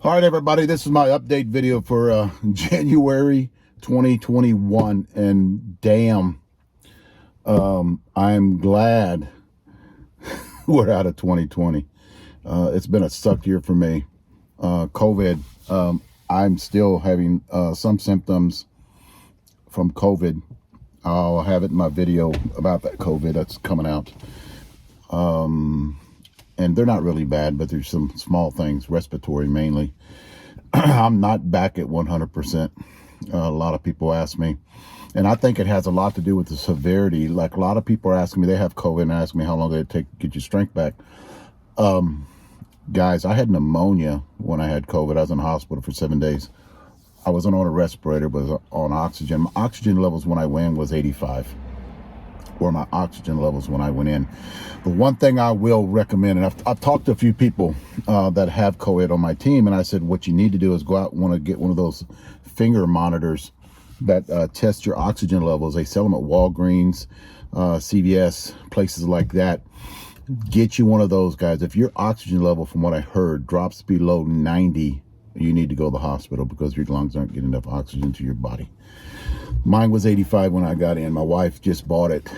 All right, everybody, this is my update video for January 2021, and damn, I'm glad we're out of 2020. It's been a suck year for me. COVID, I'm still having some symptoms from COVID. I'll have it in my video about that COVID that's coming out. And they're not really bad, but there's some small things, respiratory mainly. I'm not back at 100%. A lot of people ask me, and I think it has a lot to do with the severity. Like, a lot of people are asking me, they have COVID and ask me how long did it take to get your strength back. Guys, I had pneumonia when I had COVID. I was in the hospital for 7 days. I wasn't on a respirator, but was on oxygen. My oxygen levels when I went in was 85. Or my oxygen levels when I went in. The one thing I will recommend, and I've talked to a few people that have COVID on my team, and I said, what you need to do is go out and want to get one of those finger monitors that test your oxygen levels. They sell them at Walgreens, CVS, places like that. Get you one of those, guys. If your oxygen level, from what I heard, drops below 90, you need to go to the hospital because your lungs aren't getting enough oxygen to your body. Mine was 85 when I got in. My wife just bought it,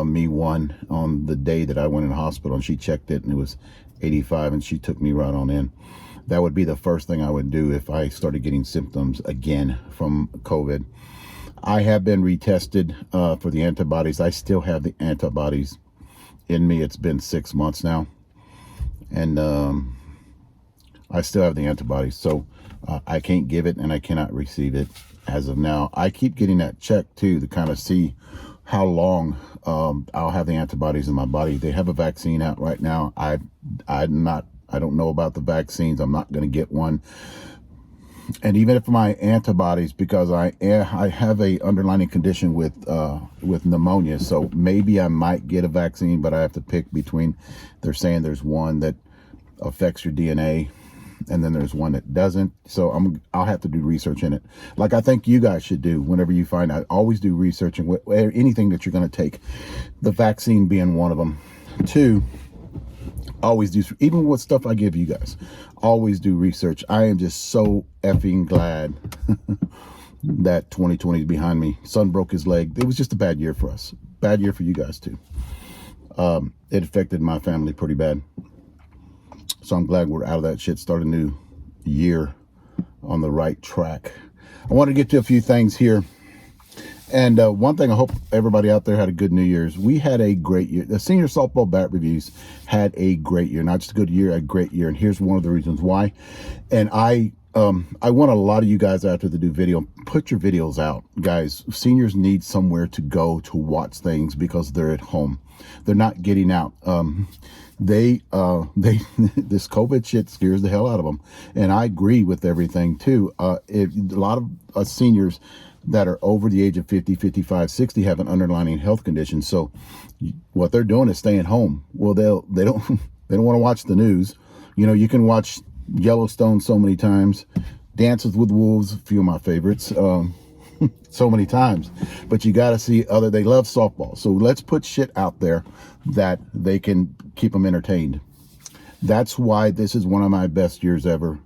me one, on the day that I went in the hospital, and she checked it and it was 85, and she took me right on in. That would be the first thing I would do if I started getting symptoms again from COVID. I have been retested for the antibodies. I still have the antibodies in me. It's been 6 months now, and I still have the antibodies. So I can't give it and I cannot receive it as of now. I keep getting that check too to kind of see how long I'll have the antibodies in my body. They have a vaccine out right now. I don't know about the vaccines. I'm not going to get one. And even if my antibodies, because I have a underlying condition with pneumonia, so maybe I might get a vaccine, but I have to pick between. They're saying there's one that affects your DNA, and then there's one that doesn't. So I'll have to do research in it, like I think you guys should do whenever you find out. Always do research in anything that you're going to take, the vaccine being one of them. Two, always do, even with stuff I give you guys, always do research. I am just so effing glad that 2020 is behind me. Son broke his leg. It was just a bad year for us. Bad year for you guys too. It affected my family pretty bad. So I'm glad we're out of that shit. Start a new year on the right track. I want to get to a few things here. And one thing, I hope everybody out there had a good New Year's. We had a great year. The senior softball bat reviews had a great year. Not just a good year, a great year. And here's one of the reasons why. And I want a lot of you guys out there to do video. Put your videos out, guys. Seniors need somewhere to go to watch things because they're at home. They're not getting out. This COVID shit scares the hell out of them. And I agree with everything too. A lot of us seniors that are over the age of 50, 55, 60 have an underlying health condition. So what they're doing is staying home. Well, they don't want to watch the news. You know, you can watch Yellowstone so many times, Dances with Wolves, a few of my favorites, so many times, but you got to see they love softball. So let's put shit out there that they can keep them entertained. That's why this is one of my best years ever.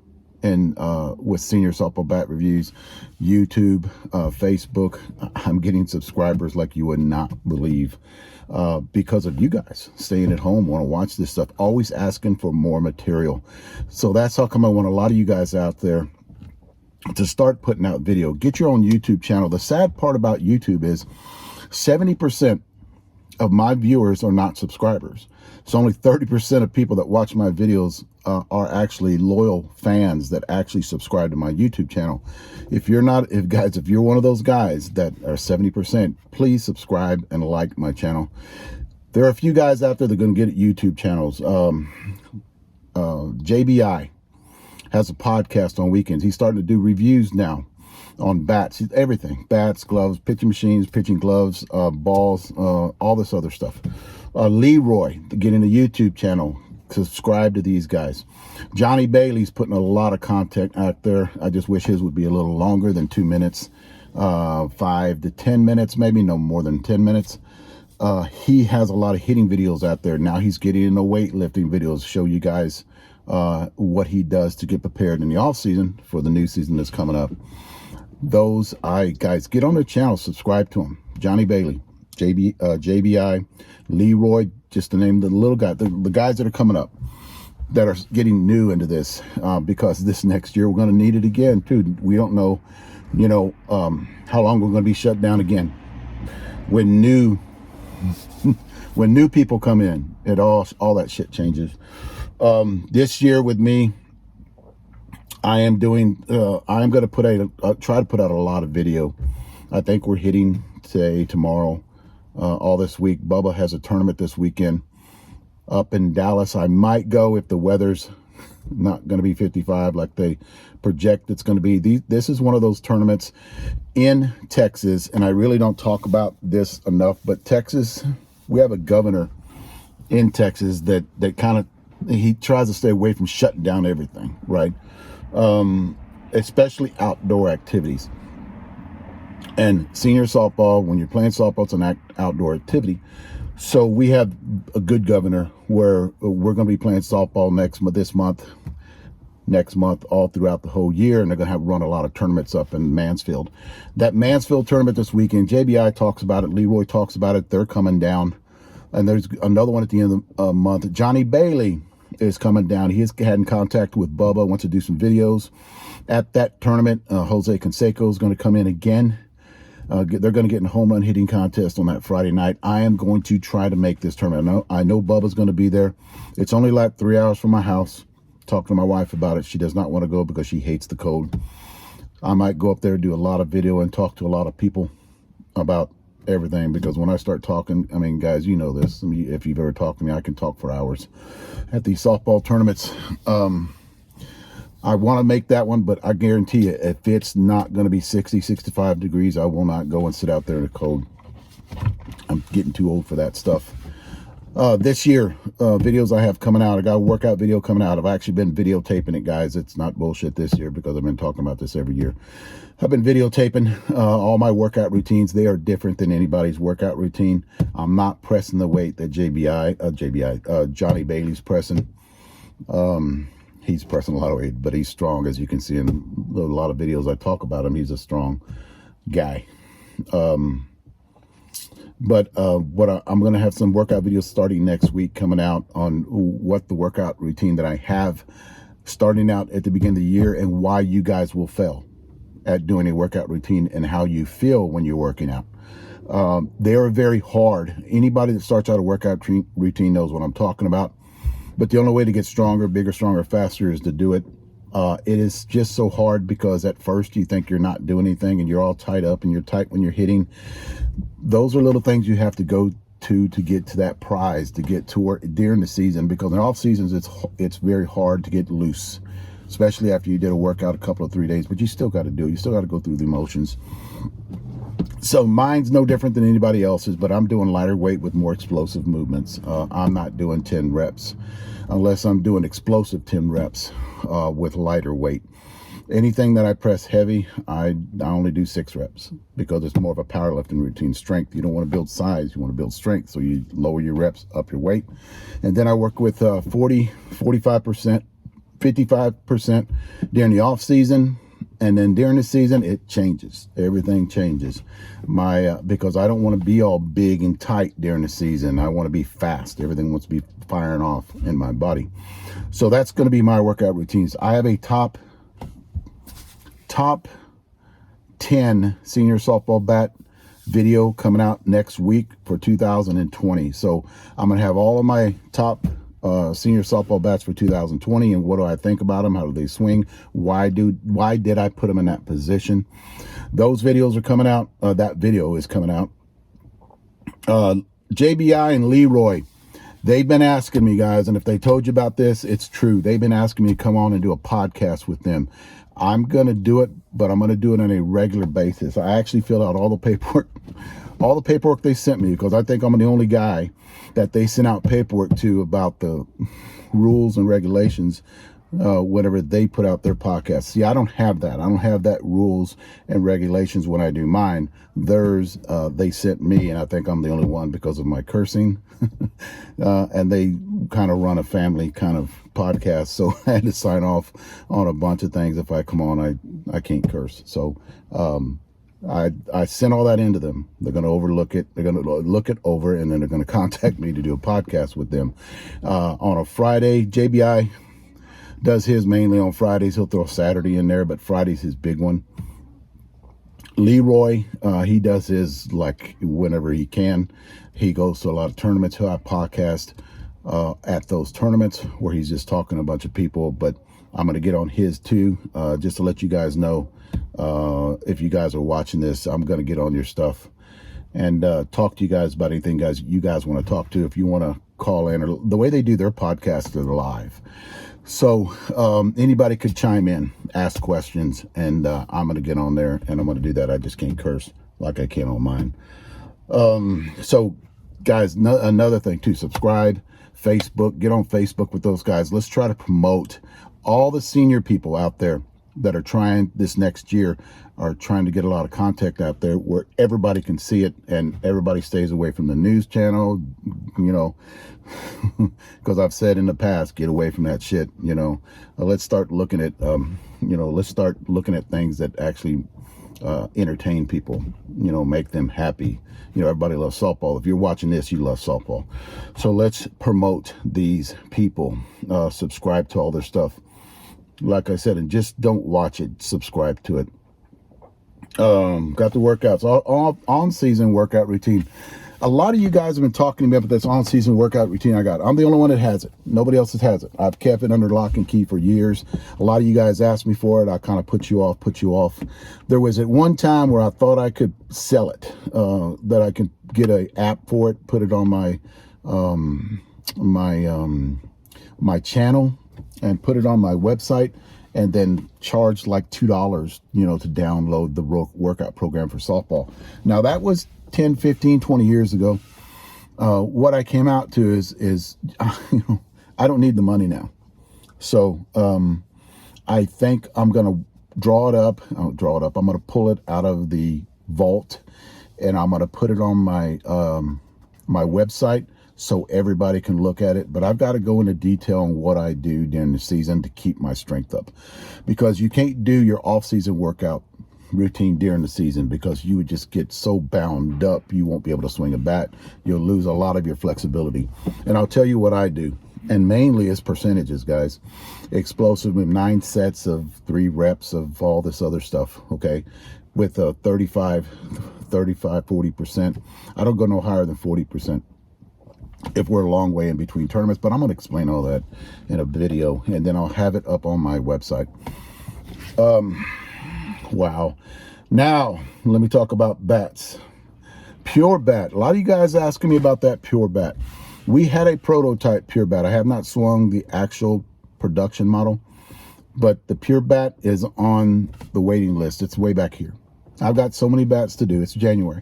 And with senior softball bat reviews, YouTube, Facebook, I'm getting subscribers like you would not believe because of you guys staying at home, want to watch this stuff, always asking for more material. So that's how come I want a lot of you guys out there to start putting out video. Get your own YouTube channel. The sad part about YouTube is 70% of my viewers are not subscribers. So only 30% of people that watch my videos are actually loyal fans that actually subscribe to my YouTube channel. If you're one of those guys that are 70%, please subscribe and like my channel. There are a few guys out there that are going to get YouTube channels. JBI has a podcast on weekends. He's starting to do reviews now on bats, everything, bats, gloves, pitching machines, pitching gloves, balls, all this other stuff. Leroy, getting a YouTube channel. Subscribe to these guys. Johnny Bailey's putting a lot of content out there. I just wish his would be a little longer than 2 minutes, 5 to 10 minutes, maybe no more than 10 minutes. He has a lot of hitting videos out there. Now he's getting into weightlifting videos, show you guys what he does to get prepared in the off season for the new season that's coming up. Those guys, get on their channel, subscribe to them. Johnny Bailey, JBI, Leroy, just to name the little guy, the guys that are coming up, that are getting new into this, because this next year we're going to need it again too. We don't know, how long we're going to be shut down again. When new people come in, it all that shit changes. This year with me, I am doing, I'm going to try to put out a lot of video. I think we're hitting today, tomorrow, all this week. Bubba has a tournament this weekend up in Dallas. I might go if the weather's not going to be 55 like they project it's going to be. This is one of those tournaments in Texas, and I really don't talk about this enough, but Texas, we have a governor in Texas that kind of, he tries to stay away from shutting down everything, right? Especially outdoor activities. And senior softball, when you're playing softball, it's an outdoor activity. So we have a good governor where we're going to be playing softball next month, all throughout the whole year, and they're going to run a lot of tournaments up in Mansfield. That Mansfield tournament this weekend, JBI talks about it, Leroy talks about it, they're coming down. And there's another one at the end of the month. Johnny Bailey is coming down. He has had in contact with Bubba, wants to do some videos at that tournament. Jose Canseco is going to come in again. They're going to get in a home run hitting contest on that Friday night. I am going to try to make this tournament. I know Bubba's going to be there. It's only like 3 hours from my house. Talked to my wife about it. She does not want to go because she hates the cold. I might go up there, do a lot of video, and talk to a lot of people about everything, because when I start talking, I mean, guys, you know this. I mean, if you've ever talked to me, I can talk for hours at these softball tournaments. I want to make that one, but I guarantee you, if it's not going to be 60, 65 degrees, I will not go and sit out there in the cold. I'm getting too old for that stuff. This year, videos I have coming out, I got a workout video coming out. I've actually been videotaping it, guys. It's not bullshit this year, because I've been talking about this every year. I've been videotaping all my workout routines. They are different than anybody's workout routine. I'm not pressing the weight that Johnny Bailey's pressing. He's pressing a lot of weight, but he's strong, as you can see in a lot of videos I talk about him. He's a strong guy. I'm going to have some workout videos starting next week coming out on what the workout routine that I have starting out at the beginning of the year, and why you guys will fail at doing a workout routine, and how you feel when you're working out. They are very hard. Anybody that starts out a workout routine knows what I'm talking about. But the only way to get stronger, bigger, stronger, faster is to do it. It is just so hard, because at first you think you're not doing anything, and you're all tied up, and you're tight when you're hitting. Those are little things you have to go to get to that prize, to get to work during the season, because in off seasons it's very hard to get loose, especially after you did a workout a couple of 3 days. But you still got to do it. You still got to go through the motions. So mine's no different than anybody else's, but I'm doing lighter weight with more explosive movements. I'm not doing 10 reps unless I'm doing explosive 10 reps with lighter weight. Anything that I press heavy, I only do 6 reps, because it's more of a powerlifting routine. Strength, you don't want to build size, you want to build strength. So you lower your reps, up your weight. And then I work with 40, 45%, 55% during the off season. And then during the season, it changes. Everything changes. Because I don't want to be all big and tight during the season. I want to be fast. Everything wants to be firing off in my body. So that's going to be my workout routines. I have a top 10 senior softball bat video coming out next week for 2020. So I'm going to have all of my top senior softball bats for 2020, and what do I think about them? How do they swing? Why did I put them in that position? Those videos are coming out. That video is coming out. JBI and Leroy, they've been asking me, guys, and if they told you about this, it's true. They've been asking me to come on and do a podcast with them. I'm going to do it, but I'm going to do it on a regular basis. I actually filled out all the paperwork they sent me, because I think I'm the only guy that they sent out paperwork to about the rules and regulations whenever they put out their podcast. See, I don't have that. I don't have that rules and regulations when I do mine. Theirs, they sent me, and I think I'm the only one because of my cursing. And they kind of run a family kind of podcast, so I had to sign off on a bunch of things. If I come on, I can't curse. So I sent all that into them. They're going to overlook it. They're going to look it over, and then they're going to contact me to do a podcast with them on a Friday. JBI does his mainly on Fridays. He'll throw Saturday in there, but Friday's his big one. Leroy, he does his like whenever he can. He goes to a lot of tournaments. He'll have podcast at those tournaments where he's just talking to a bunch of people. But I'm going to get on his too, just to let you guys know. If you guys are watching this, I'm going to get on your stuff and talk to you guys about anything you guys want to talk to. If you want to call in, or the way they do their podcast, they're live. So anybody could chime in, ask questions, and I'm going to get on there, and I'm going to do that. I just can't curse like I can on mine. So, guys, another thing, too, subscribe, Facebook, get on Facebook with those guys. Let's try to promote all the senior people out there that are trying this next year, are trying to get a lot of contact out there where everybody can see it and everybody stays away from the news channel, you know, because I've said in the past, get away from that shit, you know. Let's start looking at, let's start looking at things that actually entertain people, you know, make them happy. You know, everybody loves softball. If you're watching this, you love softball. So let's promote these people, subscribe to all their stuff. Like I said, and just don't watch it, subscribe to it. Got the workouts, all on-season workout routine. A lot of you guys have been talking to me about this on-season workout routine I got. I'm the only one that has it. Nobody else has it. I've kept it under lock and key for years. A lot of you guys asked me for it. I kind of put you off. There was at one time where I thought I could sell it, that I could get an app for it, put it on my my channel, and put it on my website, and then charge like $2, you know, to download the workout program for softball. Now that was 10, 15, 20 years ago. What I came out to is you know, I don't need the money now. So I think I'm going to draw it up. I'm going to pull it out of the vault, and I'm going to put it on my my website so everybody can look at it. But I've got to go into detail on what I do during the season to keep my strength up, because you can't do your off-season workout routine during the season, because you would just get so bound up you won't be able to swing a bat. You'll lose a lot of your flexibility. And I'll tell you what I do, and mainly it's percentages, guys. Explosive with 9 sets of 3 reps of all this other stuff, okay, with a 35 40%. I don't go no higher than 40% if we're a long way in between tournaments, but I'm going to explain all that in a video, and then I'll have it up on my website. Wow. Now, let me talk about bats. Pure bat. A lot of you guys asking me about that pure bat. We had a prototype pure bat. I have not swung the actual production model, but the pure bat is on the waiting list. It's way back here. I've got so many bats to do. It's January.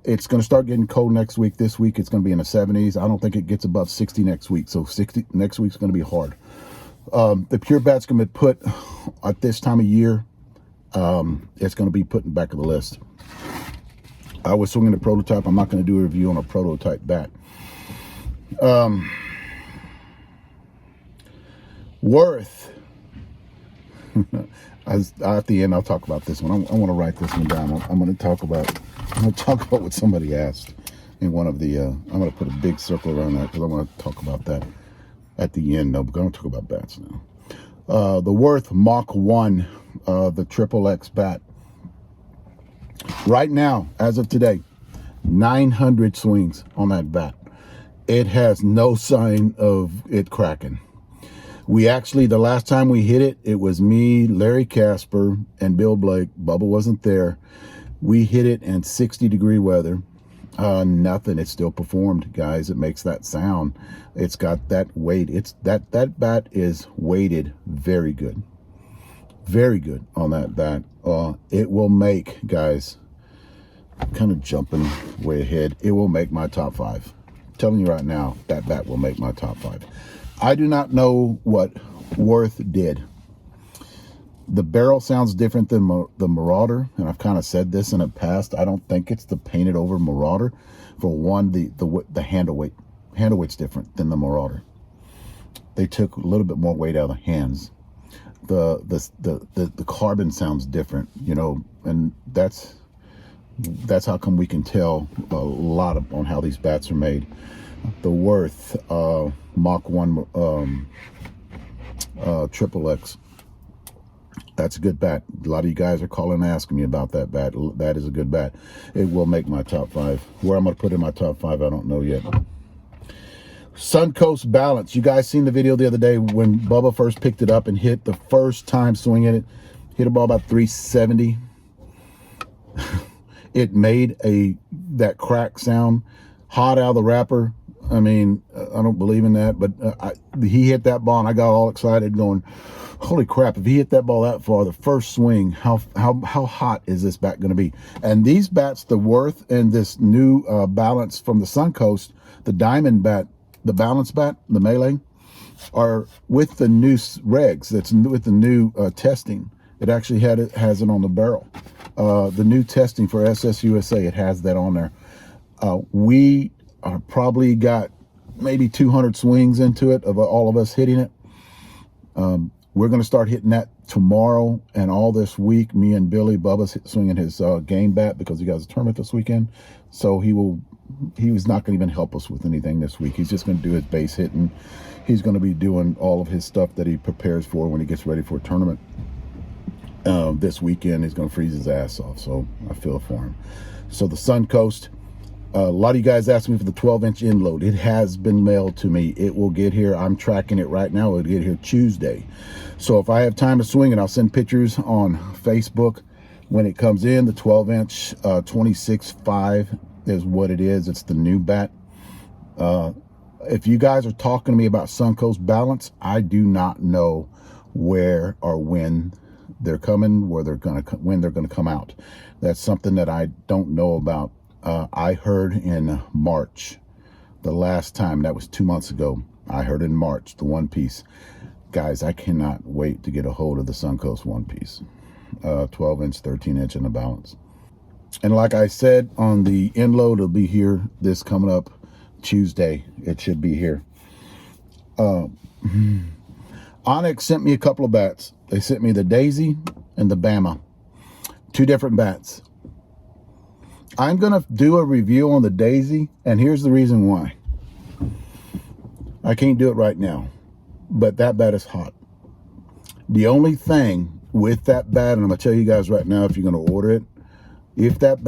It's going to start getting cold next week. This week, it's going to be in the 70s. I don't think it gets above 60 next week. So 60 next week's going to be hard. The pure bat's going to be put at this time of year. It's going to be put in the back of the list. I was swinging the prototype. I'm not going to do a review on a prototype bat. Worth. At the end, I'll talk about this one. I want to write this one down. I'm going to talk about what somebody asked in one of the. I'm going to put a big circle around that because I want to talk about that at the end. No, we're going to talk about bats now. The Worth Mach 1, the Triple X bat. Right now, as of today, 900 swings on that bat. It has no sign of it cracking. We actually, the last time we hit it, it was me, Larry Casper, and Bill Blake. Bubba wasn't there. We hit it in 60-degree weather. Nothing. It still performed, guys. It makes that sound. It's got that weight. It's that bat is weighted very good. Very good on that bat. It will make, guys, kind of jumping way ahead, it will make my top 5. I'm telling you right now, that bat will make my top 5. I do not know what Worth did. The barrel sounds different than the Marauder, and I've kind of said this in the past. I don't think it's the painted over Marauder. For one, the handle weight's different than the Marauder. They took a little bit more weight out of the hands. The carbon sounds different, you know, and that's how come we can tell a lot on how these bats are made. The Worth Mach 1 Triple X. That's a good bat. A lot of you guys are calling and asking me about that bat. That is a good bat. It will make my top 5. Where I'm going to put it in my top 5, I don't know yet. Suncoast Balance. You guys seen the video the other day when Bubba first picked it up and hit the first time swinging it. Hit a ball about 370. It made that crack sound. Hot out of the wrapper. I mean, I don't believe in that, but he hit that ball and I got all excited going, holy crap, if he hit that ball that far, the first swing, how hot is this bat going to be? And these bats, the Worth and this new Balance from the Suncoast, the Diamond bat, the Balance bat, the Melee, are with the new regs. That's with the new testing. It actually has it on the barrel. The new testing for SSUSA, it has that on there. We are probably got maybe 200 swings into it of all of us hitting it. We're going to start hitting that tomorrow and all this week. Me and Billy, Bubba's swinging his game bat because he got a tournament this weekend. So he was not going to even help us with anything this week. He's just going to do his base hitting. He's going to be doing all of his stuff that he prepares for when he gets ready for a tournament. This weekend, he's going to freeze his ass off. So I feel for him. So the Suncoast. A lot of you guys asked me for the 12-inch end load. It has been mailed to me. It will get here. I'm tracking it right now. It'll get here Tuesday. So if I have time to swing it, I'll send pictures on Facebook when it comes in. The 12-inch 26.5 is what it is. It's the new bat. If you guys are talking to me about Suncoast Balance, I do not know where or when they're coming, when they're going to come out. That's something that I don't know about. I heard in March, the last time, that was 2 months ago. I heard in March, the one piece. Guys, I cannot wait to get a hold of the Suncoast one piece. 12-inch, 13-inch in the Balance. And like I said, on the end load, it'll be here this coming up Tuesday. It should be here. Onyx sent me a couple of bats. They sent me the Daisy and the Bama. 2 different bats. I'm going to do a review on the Daisy, and here's the reason why. I can't do it right now, but that bat is hot. The only thing with that bat, and I'm going to tell you guys right now if you're going to order it, if that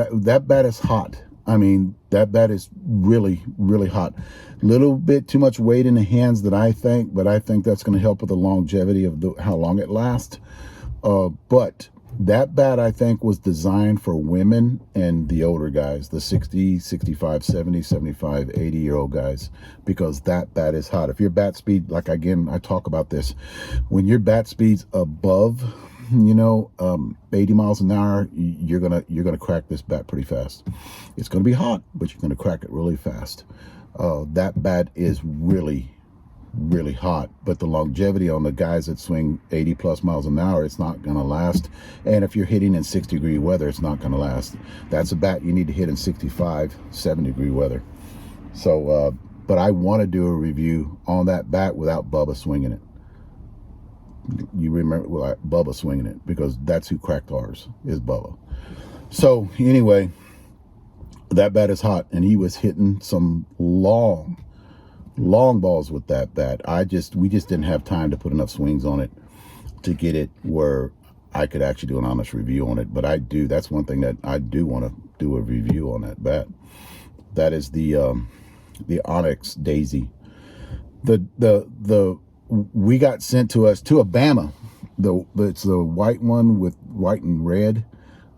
bat is hot, I mean, that bat is really, really hot. Little bit too much weight in the hands that I think, but I think that's going to help with the longevity of how long it lasts. But that bat, I think, was designed for women and the older guys, the 60, 65, 70, 75, 80-year-old guys, because that bat is hot. If your bat speed, like, again, I talk about this, when your bat speed's above, 80 miles an hour, you're gonna crack this bat pretty fast. It's gonna be hot, but you're gonna crack it really fast. That bat is really, really hot, but the longevity on the guys that swing 80 plus miles an hour, it's not going to last. And if you're hitting in 60-degree weather, it's not going to last. That's a bat you need to hit in 65, 70-degree weather. So, but I want to do a review on that bat without Bubba swinging it. You remember, Bubba swinging it, because that's who cracked ours, is Bubba. So anyway, that bat is hot, and he was hitting some long balls with that bat. We just didn't have time to put enough swings on it to get it where I could actually do an honest review on it. But that's one thing that I do want to do a review on that bat. That is the Onyx Daisy. We got sent to us to a Bama. It's the white one with white and red.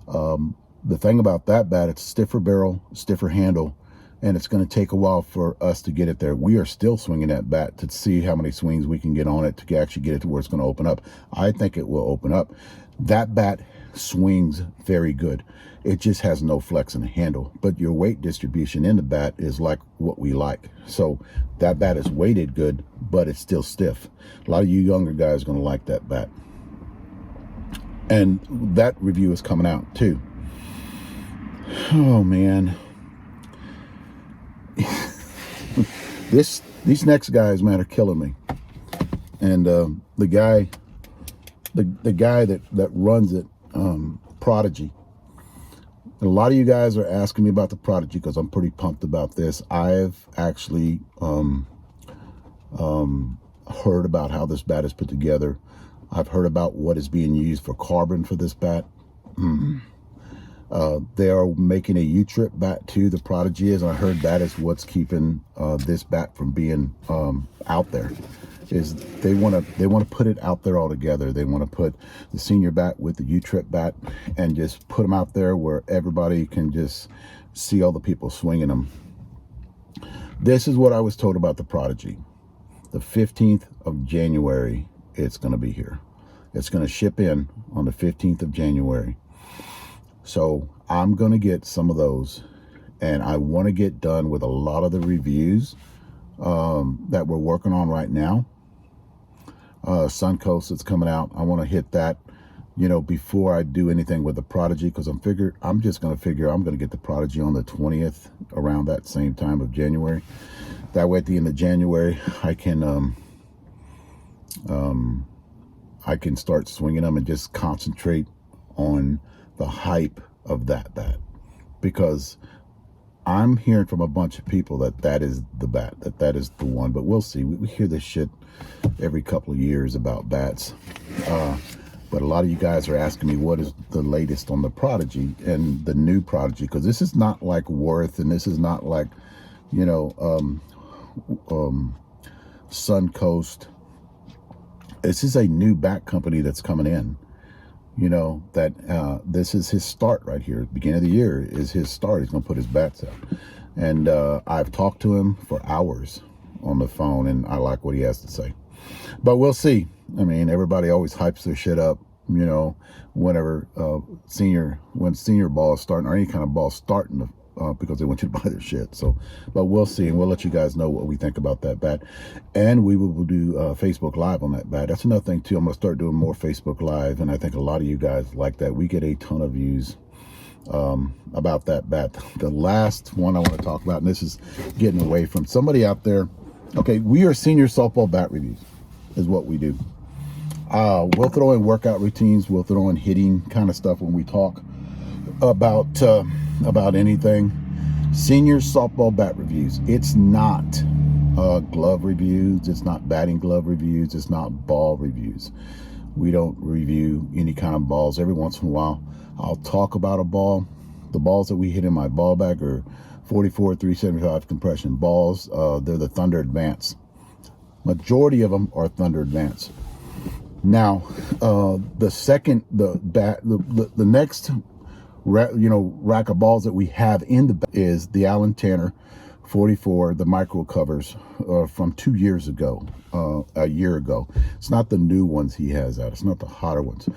The thing about that bat, it's stiffer barrel, stiffer handle, and it's going to take a while for us to get it there. We are still swinging that bat to see how many swings we can get on it to actually get it to where it's going to open up. I think it will open up. That bat swings very good. It just has no flex in the handle, but your weight distribution in the bat is like what we like. So that bat is weighted good, but it's still stiff. A lot of you younger guys are going to like that bat. And that review is coming out too. Oh man. These next guys, man, are killing me. And the guy that runs it, Prodigy. A lot of you guys are asking me about the Prodigy because I'm pretty pumped about this. I've actually heard about how this bat is put together. I've heard about what is being used for carbon for this bat. They are making a U-trip bat too, the Prodigy is, and I heard that is what's keeping this bat from being out there. Is they want to put it out there all together. They want to put the senior bat with the U-trip bat and just put them out there where everybody can just see all the people swinging them. This is what I was told about the Prodigy. The 15th of January, it's going to be here. It's going to ship in on the 15th of January. So I'm going to get some of those, and I want to get done with a lot of the reviews that we're working on right now. Suncoast that's coming out. I want to hit that, before I do anything with the Prodigy, because I'm going to get the Prodigy on the 20th around that same time of January. That way at the end of January, I can start swinging them and just concentrate on the hype of that bat, because I'm hearing from a bunch of people that is the bat, that is the one. But we'll see. We hear this shit every couple of years about bats. But a lot of you guys are asking me what is the latest on the Prodigy and the new Prodigy, because this is not like Worth, and this is not like, Suncoast. This is a new bat company that's coming in. This is his start right here. Beginning of the year is his start. He's going to put his bats out. And I've talked to him for hours on the phone, and I like what he has to say. But we'll see. I mean, everybody always hypes their shit up, whenever when senior ball is starting, or any kind of ball starting, because they want you to buy their shit. So, but we'll see, and we'll let you guys know what we think about that bat. And we will do Facebook Live on that bat. That's another thing too. I'm going to start doing more Facebook Live, and I think a lot of you guys like that. We get a ton of views about that bat. The last one I want to talk about, and this is getting away from somebody out there. Okay, we are senior softball bat reviews, is what we do. We'll throw in workout routines. We'll throw in hitting kind of stuff when we talk about anything. Senior softball bat reviews. It's not glove reviews. It's not batting glove reviews. It's not ball reviews. We don't review any kind of balls. Every once in a while, I'll talk about a ball. The balls that we hit in my ball bag are 44 375 compression balls. They're the Thunder Advance. Majority of them are Thunder Advance. Now, the next rack of balls that we have in the bag is the Allen Tanner 44, the micro covers from 2 years ago, a year ago. It's not the new ones he has out. It's not the hotter ones.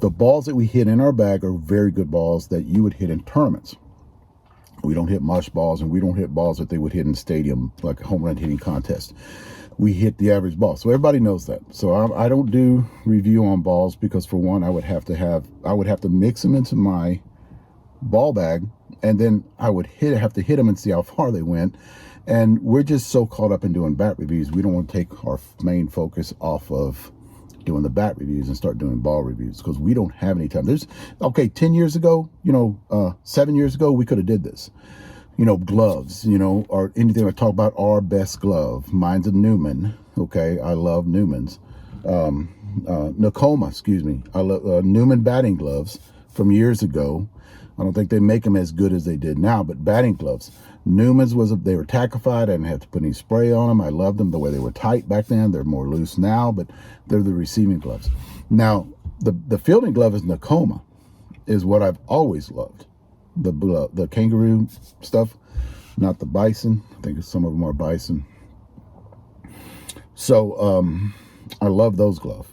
The balls that we hit in our bag are very good balls that you would hit in tournaments. We don't hit mush balls, and we don't hit balls that they would hit in stadium, like a home run hitting contest. We hit the average ball. So everybody knows that. So I don't do review on balls, because for one, I would have to mix them into my ball bag, and then I would have to hit them and see how far they went. And we're just so caught up in doing bat reviews, we don't want to take our main focus off of doing the bat reviews and start doing ball reviews, because we don't have any time. 10 years ago, 7 years ago, we could have did this. Gloves, or anything. I talk about our best glove. Mine's a Newman. Okay, I love Newmans. Nakoma, excuse me. I love Newman batting gloves from years ago. I don't think they make them as good as they did now, but batting gloves. Newman's they were tackified. I didn't have to put any spray on them. I loved them the way they were tight back then. They're more loose now, but they're the receiving gloves. Now, the fielding glove is Nakoma, is what I've always loved. The kangaroo stuff, not the bison. I think some of them are bison. So I love those gloves.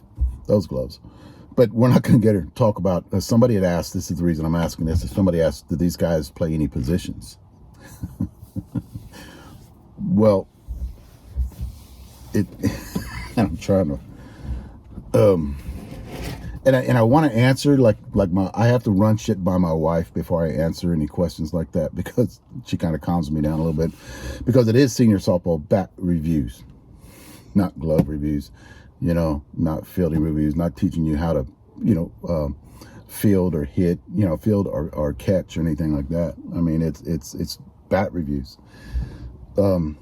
But we're not going to get her to talk about, somebody had asked, this is the reason I'm asking this, if somebody asked, did these guys play any positions? Well, I'm trying to, and I want to answer I have to run shit by my wife before I answer any questions like that, because she kind of calms me down a little bit, because it is senior softball bat reviews, not glove reviews, not fielding reviews, not teaching you how to, field or hit, field or catch or anything like that. I mean, it's bat reviews. I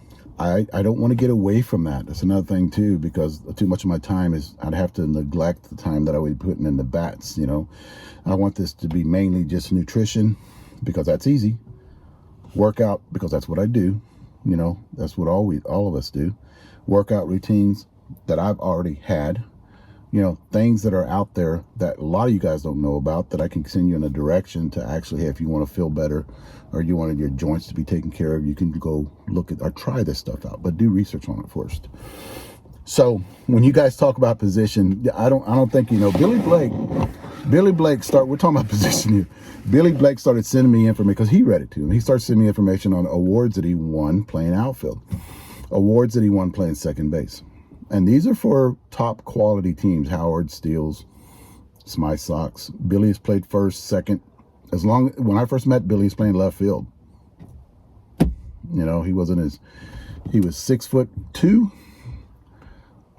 don't want to get away from that. That's another thing too, because too much of my time I'd have to neglect the time that I would be putting in the bats. I want this to be mainly just nutrition, because that's easy. Workout, because that's what I do. That's what all of us do. Workout routines that I've already had. Things that are out there that a lot of you guys don't know about, that I can send you in a direction to actually, if you want to feel better or you wanted your joints to be taken care of, you can go look at or try this stuff out, but do research on it first. So when you guys talk about position, I don't think, Billy Blake, we're talking about position here. Billy Blake started sending me information because he read it to him. He started sending me information on awards that he won playing outfield, awards that he won playing second base. And these are for top quality teams, Howard, Steels, Smythe Sox. Billy's played first, second. When I first met Billy, he's playing left field. He was 6'2",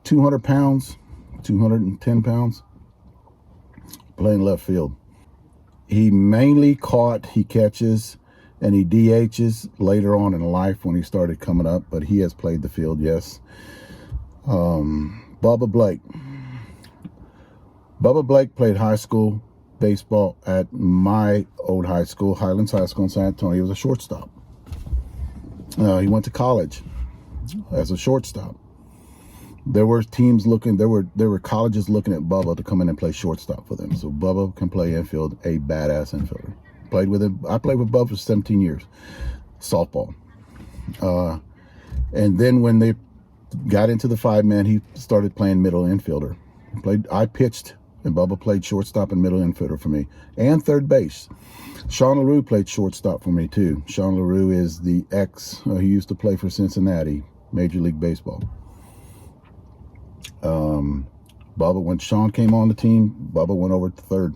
200 pounds, 210 pounds, playing left field. He mainly he catches, and he DHs later on in life when he started coming up, but he has played the field, yes. Bubba Blake. Bubba Blake played high school baseball at my old high school, Highlands High School in San Antonio. He was a shortstop. He went to college as a shortstop. There were teams there were colleges looking at Bubba to come in and play shortstop for them. So Bubba can play infield, a badass infielder. Played with him. I played with Bubba for 17 years, softball. And then when they got into the 5-man, he started playing middle infielder. I pitched, and Bubba played shortstop and middle infielder for me, and third base. Sean LaRue played shortstop for me too. Sean LaRue is the he used to play for Cincinnati, Major League Baseball. Bubba, when Sean came on the team, Bubba went over to third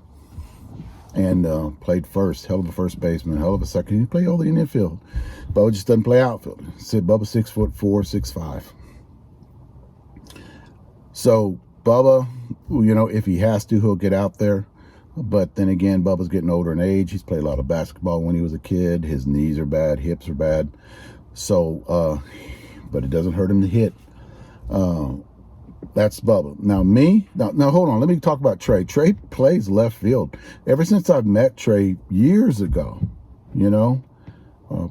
and played first. Hell of a first baseman, hell of a second. He played all the infield. Bubba just doesn't play outfield. Said Bubba 6'4", 6'5". So Bubba, if he has to, he'll get out there. But then again, Bubba's getting older in age. He's played a lot of basketball when he was a kid. His knees are bad, hips are bad. So, but it doesn't hurt him to hit. That's Bubba. Now now hold on. Let me talk about Trey. Trey plays left field. Ever since I've met Trey years ago,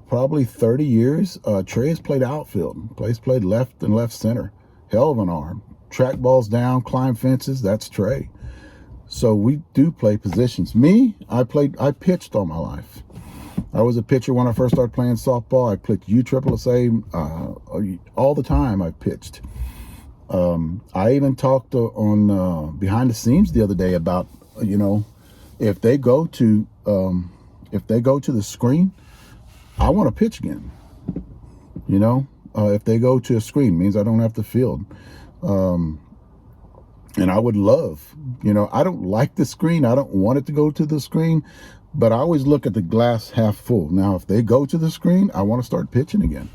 probably 30 years, Trey has played outfield. Played left and left center. Hell of an arm. Track balls down, climb fences. That's Trey. So we do play positions. Me, I pitched all my life. I was a pitcher when I first started playing softball. I played USSSA all the time. I pitched. I even talked on behind the scenes the other day about if they go to the screen, I want to pitch again. If they go to a screen, means I don't have to field. And I would love, I don't like the screen. I don't want it to go to the screen, but I always look at the glass half full. Now, if they go to the screen, I want to start pitching again.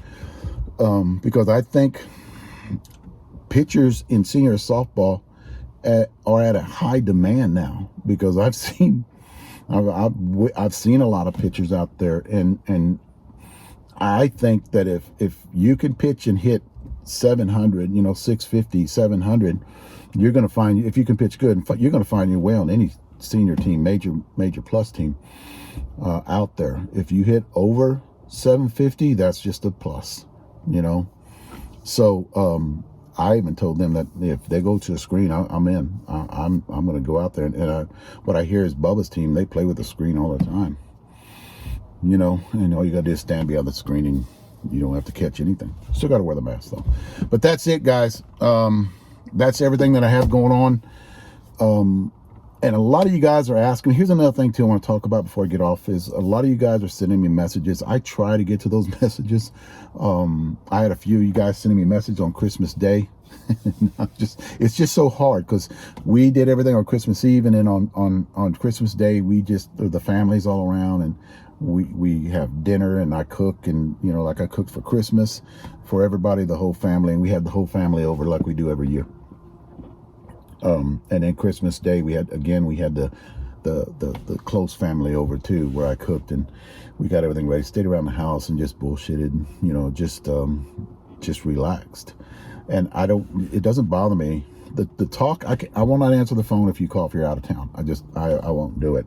Because I think pitchers in senior softball are at a high demand now, because I've seen a lot of pitchers out there, and I think that if you can pitch and hit 700, 650, 700, you're going to find, if you can pitch good, you're going to find your way on any senior team, major plus team out there. If you hit over 750, that's just a plus, So I even told them that if they go to a screen, I'm in. I'm going to go out there, and what I hear is Bubba's team, they play with the screen all the time. And all you got to do is stand behind the screen, and you don't have to catch anything. Still got to wear the mask though. But that's it, guys. That's everything that I have going on. And a lot of you guys are asking, here's another thing too I want to talk about before I get off, is a lot of you guys are sending me messages. I try to get to those messages. I had a few of you guys sending me a message on Christmas Day. It's just so hard because we did everything on Christmas Eve, and then on Christmas Day, the family's all around, and we have dinner, and I cook, and like I cooked for Christmas for everybody, the whole family, and we had the whole family over like we do every year. And then Christmas Day, we had the close family over too, where I cooked, and we got everything ready, stayed around the house and just bullshitted, just relaxed. And it doesn't bother me. The talk, I will not answer the phone if you call if you're out of town. I won't do it.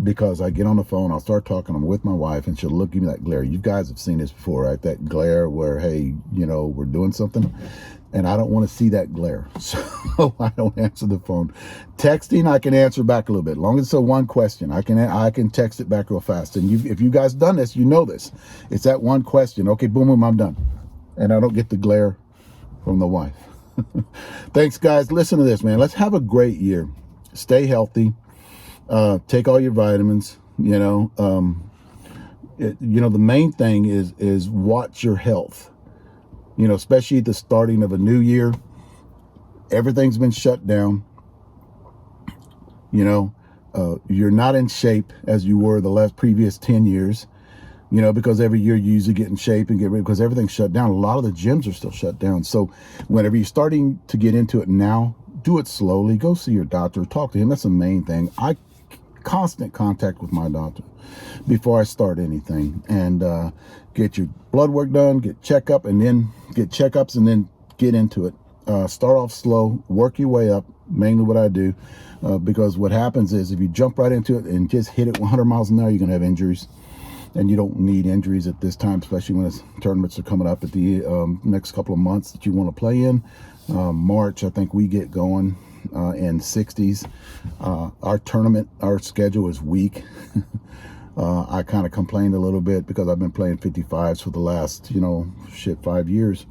Because I get on the phone, I'll start talking, I'm with my wife, and she'll give me that glare. You guys have seen this before, right? That glare where, hey, we're doing something. And I don't want to see that glare, so I don't answer the phone. Texting, I can answer back a little bit. As long as it's a one question, I can text it back real fast. And if you guys done this, you know this. It's that one question. Okay, boom, boom, I'm done. And I don't get the glare from the wife. Thanks, guys. Listen to this, man. Let's have a great year. Stay healthy. Take all your vitamins. The main thing is watch your health. Especially at the starting of a new year, everything's been shut down. You're not in shape as you were the previous 10 years, because every year you usually get in shape and get ready because everything's shut down. A lot of the gyms are still shut down. So whenever you're starting to get into it now, do it slowly. Go see your doctor, talk to him. That's the main thing. I constant contact with my doctor before I start anything, and get your blood work done, get checkups, and then get into it. Start off slow, work your way up, mainly what I do, because what happens is if you jump right into it and just hit it 100 miles an hour, you're going to have injuries, and you don't need injuries at this time, especially when tournaments are coming up at the next couple of months that you want to play in. March, I think we get going in 60s. Our schedule is weak. I kind of complained a little bit because I've been playing 55s for the last 5 years,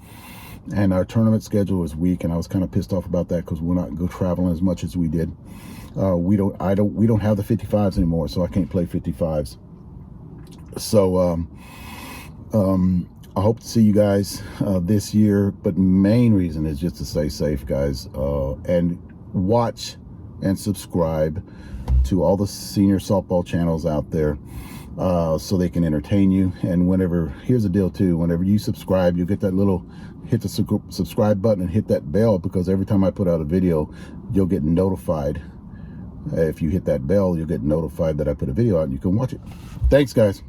and our tournament schedule is weak, and I was kind of pissed off about that because we're not traveling as much as we did. We don't have the 55s anymore, so I can't play 55s. So I hope to see you guys this year, but main reason is just to stay safe, guys, and watch and subscribe to all the senior softball channels out there, so they can entertain you. And here's the deal too, whenever you subscribe, you get that hit the subscribe button and hit that bell, because every time I put out a video, you'll get notified. If you hit that bell, you'll get notified that I put a video out and you can watch it. Thanks, guys.